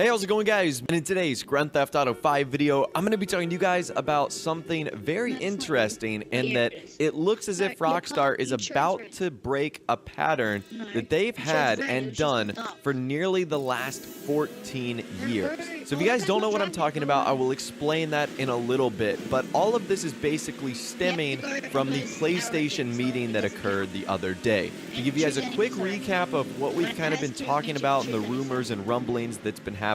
Hey, how's it going, guys? And in today's Grand Theft Auto 5 video, I'm going to be talking to you guys about something very interesting, and that it looks as if Rockstar is about to break a pattern that they've had and done for nearly the last 14 years. So if you guys don't know what I'm talking about, I will explain that in a little bit, but all of this is basically stemming from the PlayStation meeting that occurred the other day. To give you guys a quick recap of what we've kind of been talking about and the rumors and rumblings that's been happening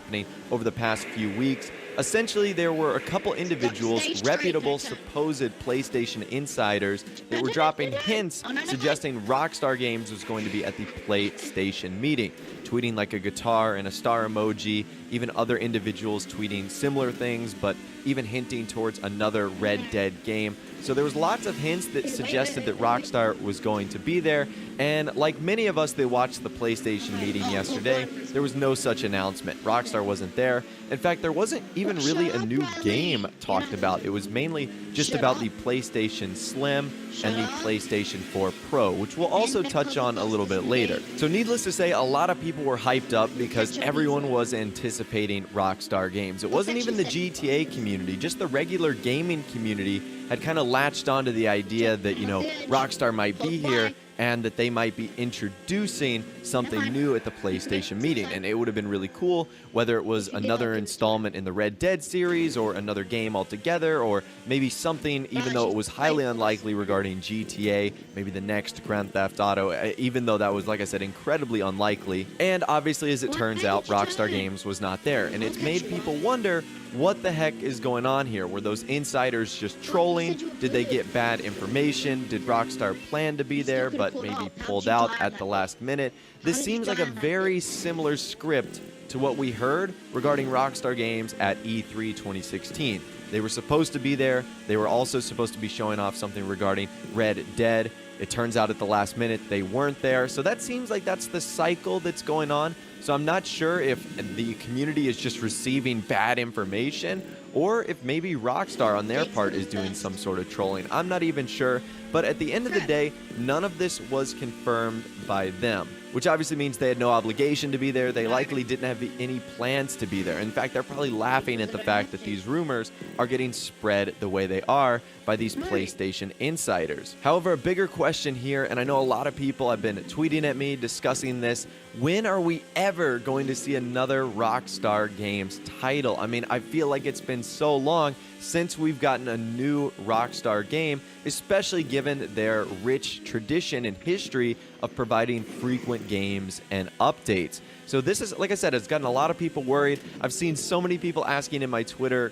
over the past few weeks. Essentially, there were a couple individuals, reputable supposed PlayStation insiders, that were dropping hints suggesting Rockstar Games was going to be at the PlayStation meeting, tweeting like a guitar and a star emoji, even other individuals tweeting similar things, but even hinting towards another Red Dead game. So there was lots of hints that suggested that Rockstar was going to be there, and like many of us that watched the PlayStation meeting yesterday, there was no such announcement. Rockstar wasn't there. In fact, there wasn't even really a new game talked about. It was mainly just about the PlayStation Slim and the PlayStation 4 Pro, which we'll also touch on a little bit later. So needless to say, a lot of people were hyped up because everyone was anticipating Rockstar Games. It wasn't even the GTA community, just the regular gaming community had kind of latched onto the idea that, you know, Rockstar might be here and that they might be introducing something new at the PlayStation meeting. And it would have been really cool, whether it was another installment in the Red Dead series or another game altogether, or maybe something, even though it was highly unlikely, regarding GTA, maybe the next Grand Theft Auto, even though that was, like I said, incredibly unlikely. And obviously, as it turns out, Rockstar Games was not there. And it's made people wonder, what the heck is going on here? Were those insiders just trolling? Did they get bad information? Did Rockstar plan to be there but maybe pulled out at the last minute? This seems like a very similar script to what we heard regarding Rockstar Games at E3 2016. They were supposed to be there. They were also supposed to be showing off something regarding Red Dead. It turns out at the last minute they weren't there. So that seems like that's the cycle that's going on. So I'm not sure if the community is just receiving bad information, or if maybe Rockstar on their part is doing some sort of trolling. I'm not even sure. But at the end of the day, none of this was confirmed by them, which obviously means they had no obligation to be there. They likely didn't have any plans to be there. In fact, they're probably laughing at the fact that these rumors are getting spread the way they are by these PlayStation insiders. However, a bigger question here, and I know a lot of people have been tweeting at me discussing this: when are we ever going to see another Rockstar Games title? I mean, I feel like it's been so long since we've gotten a new Rockstar game, especially given their rich tradition and history of providing frequent games and updates. So this is, like I said, it's gotten a lot of people worried. I've seen so many people asking in my Twitter,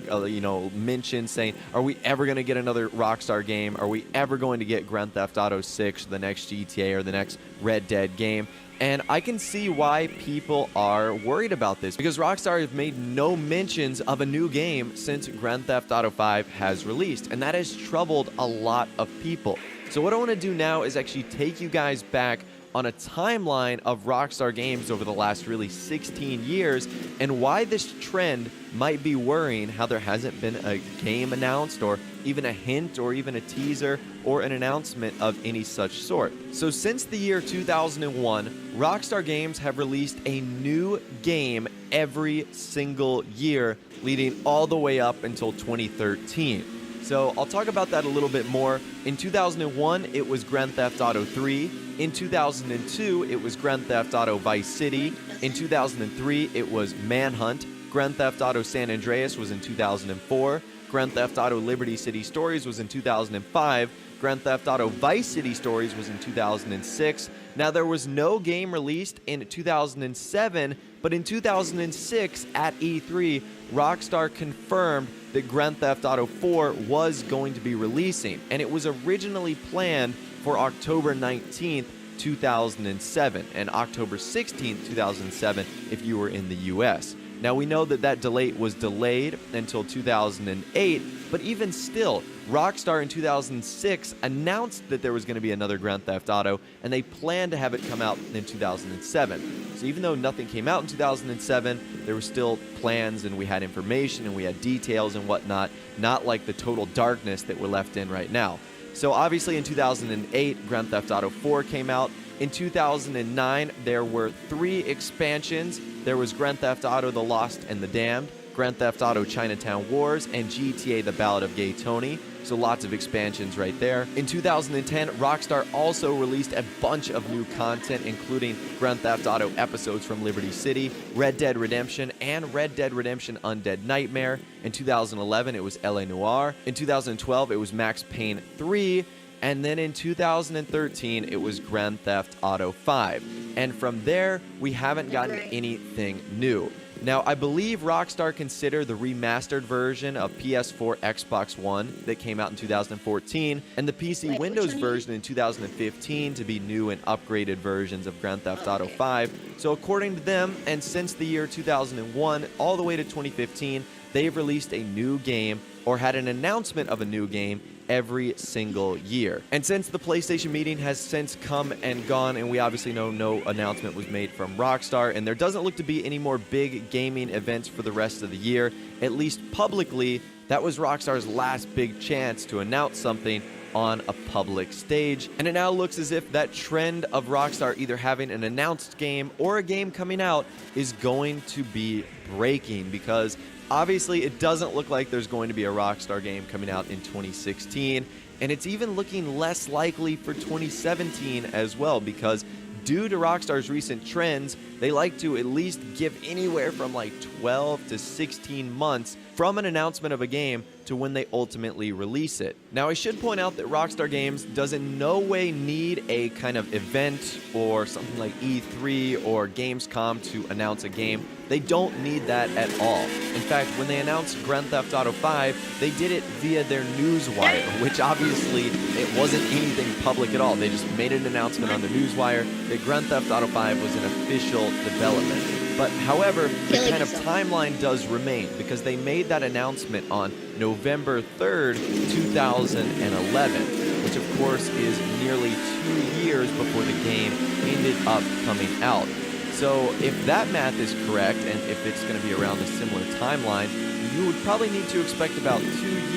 mentions saying, are we ever going to get another Rockstar game? Are we ever going to get Grand Theft Auto 6, the next GTA, or the next Red Dead game? And I can see why people are worried about this, because Rockstar has made no mentions of a new game since Grand Theft Auto 5 has released, and that has troubled a lot of people. So what I want to do now is actually take you guys back on a timeline of Rockstar Games over the last really 16 years, and why this trend might be worrying, how there hasn't been a game announced, or even a hint, or even a teaser, or an announcement of any such sort. So since the year 2001, Rockstar Games have released a new game every single year, leading all the way up until 2013. So I'll talk about that a little bit more. In 2001, it was Grand Theft Auto 3. In 2002, it was Grand Theft Auto Vice City. In 2003, it was Manhunt. Grand Theft Auto San Andreas was in 2004. Grand Theft Auto Liberty City Stories was in 2005. Grand Theft Auto Vice City Stories was in 2006. Now, there was no game released in 2007, but in 2006 at E3, Rockstar confirmed that Grand Theft Auto 4 was going to be releasing, and it was originally planned for October 19th, 2007, and October 16th, 2007 if you were in the US. Now, we know that that delay was delayed until 2008, but even still, Rockstar in 2006 announced that there was going to be another Grand Theft Auto, and they planned to have it come out in 2007. So even though nothing came out in 2007, there were still plans, and we had information, and we had details and whatnot, not like the total darkness that we're left in right now. So obviously in 2008, Grand Theft Auto 4 came out. In 2009, there were 3 expansions. There was Grand Theft Auto: The Lost and the Damned, Grand Theft Auto: Chinatown Wars, and GTA: The Ballad of Gay Tony. So lots of expansions right there. In 2010, Rockstar also released a bunch of new content, including Grand Theft Auto episodes from Liberty City, Red Dead Redemption, and Red Dead Redemption Undead Nightmare. In 2011, it was LA Noire. In 2012, it was Max Payne 3. And then in 2013, it was Grand Theft Auto 5. And from there, we haven't gotten anything new. Now, I believe Rockstar considered the remastered version of PS4 Xbox One that came out in 2014 and the PC Windows version in 2015 to be new and upgraded versions of Grand Theft Auto 5. So according to them, and since the year 2001 all the way to 2015, they've released a new game or had an announcement of a new game every single year. And since the PlayStation meeting has since come and gone, and we obviously know no announcement was made from Rockstar, and there doesn't look to be any more big gaming events for the rest of the year, at least publicly, that was Rockstar's last big chance to announce something on a public stage. And it now looks as if that trend of Rockstar either having an announced game or a game coming out is going to be breaking, because obviously it doesn't look like there's going to be a Rockstar game coming out in 2016, and it's even looking less likely for 2017 as well, because due to Rockstar's recent trends, they like to at least give anywhere from like 12 to 16 months from an announcement of a game to when they ultimately release it. Now, I should point out that Rockstar Games does in no way need a kind of event or something like E3 or Gamescom to announce a game. They don't need that at all. In fact, when they announced Grand Theft Auto 5, they did it via their newswire, which obviously it wasn't anything public at all. They just made an announcement on their newswire that Grand Theft Auto 5 was in official development. But however, the kind of timeline does remain, because they made that announcement on November 3rd, 2011, which of course is nearly 2 years before the game ended up coming out. So if that math is correct, and if it's going to be around a similar timeline, you would probably need to expect about 2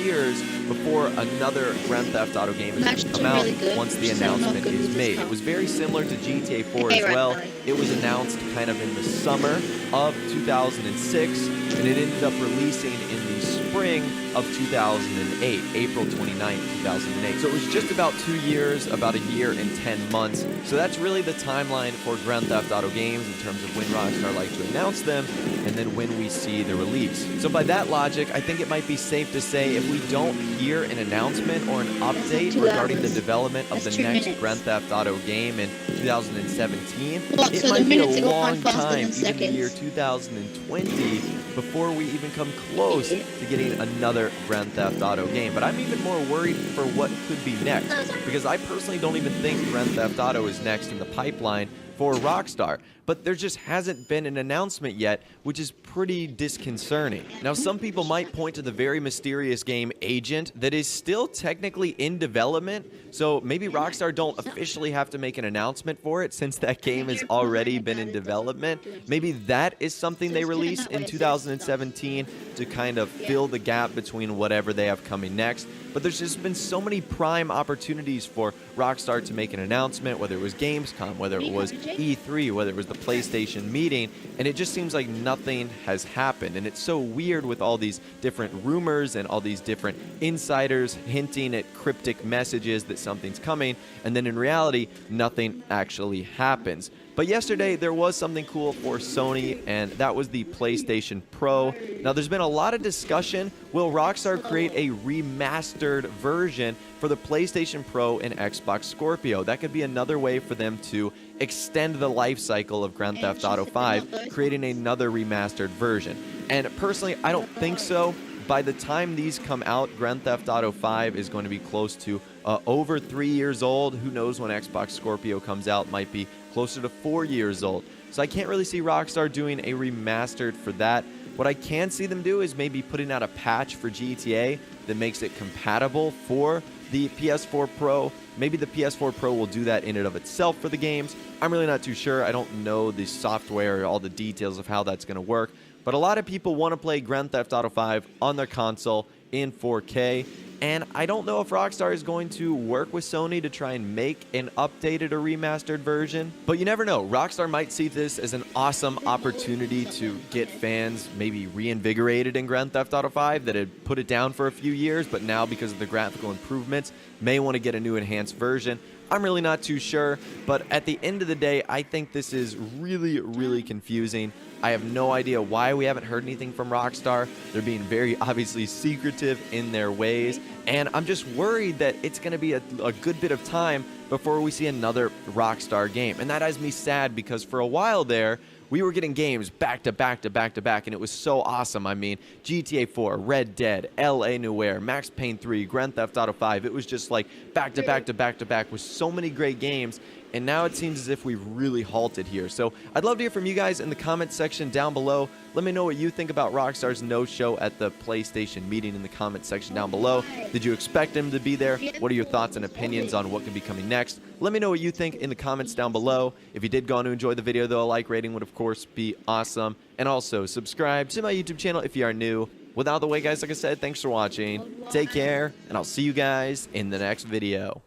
years before another Grand Theft Auto game is going to come out once the announcement is made. It was very similar to GTA 4 as well. It was announced kind of in the summer of 2006, and it ended up releasing in the spring of 2008, April 29th, 2008. So it was just about 2 years, about a year and 10 months. So that's really the timeline for Grand Theft Auto games in terms of when Rockstar like to announce them and then when we see the release. So by that logic, I think it might be safe to say if we don't hear an announcement or an update regarding the development of the next Grand Theft Auto game in 2017, it might be a long time, even the year 2020, before we even come close to getting another Grand Theft Auto game. But I'm even more worried for what could be next, because I personally don't even think Grand Theft Auto is next in the pipeline for Rockstar, but there just hasn't been an announcement yet, which is pretty disconcerting. Now, some people might point to the very mysterious game Agent that is still technically in development, so maybe Rockstar don't officially have to make an announcement for it since that game has already been in development. Maybe that is something they release in 2017 to kind of fill the gap between whatever they have coming next. But there's just been so many prime opportunities for Rockstar to make an announcement, whether it was Gamescom, whether it was E3, whether it was the PlayStation meeting, and it just seems like nothing has happened. And it's so weird with all these different rumors and all these different insiders hinting at cryptic messages that something's coming, and then in reality, nothing actually happens. But yesterday, there was something cool for Sony, and that was the PlayStation Pro. Now, there's been a lot of discussion. Will Rockstar create a remastered version for the PlayStation Pro and Xbox Scorpio? That could be another way for them to extend the life cycle of Grand Theft Auto 5, creating another remastered version. And personally, I don't think so. By the time these come out, Grand Theft Auto 5 is going to be close to over 3 years old. Who knows when Xbox Scorpio comes out? Might be closer to 4 years old. So I can't really see Rockstar doing a remastered for that. What I can see them do is maybe putting out a patch for GTA that makes it compatible for the PS4 Pro. Maybe the PS4 Pro will do that in and of itself for the games. I'm really not too sure. I don't know the software or all the details of how that's going to work. But a lot of people want to play Grand Theft Auto 5 on their console in 4K. And I don't know if Rockstar is going to work with Sony to try and make an updated or remastered version, but you never know. Rockstar might see this as an awesome opportunity to get fans maybe reinvigorated in Grand Theft Auto 5 that had put it down for a few years, but now because of the graphical improvements may want to get a new enhanced version. I'm really not too sure, but at the end of the day, I think this is really confusing. I have no idea why we haven't heard anything from Rockstar. They're being very obviously secretive in their ways, and I'm just worried that it's going to be a good bit of time before we see another Rockstar game. And that has me sad because for a while there, we were getting games back to back to back to back, and it was so awesome. I mean, GTA 4, Red Dead, LA Noire, Max Payne 3, Grand Theft Auto 5. It was just like back to back to back to back with so many great games, and now it seems as if we've really halted here. So I'd love to hear from you guys in the comment section down below. Let me know what you think about Rockstar's no-show at the PlayStation meeting in the comment section down below. Did you expect him to be there? What are your thoughts and opinions on what could be coming next? Let me know what you think in the comments down below. If you did go on to enjoy the video, though, a like rating would, of course, be awesome. And also, subscribe to my YouTube channel if you are new. With out of the way, guys, like I said, thanks for watching. Take care, and I'll see you guys in the next video.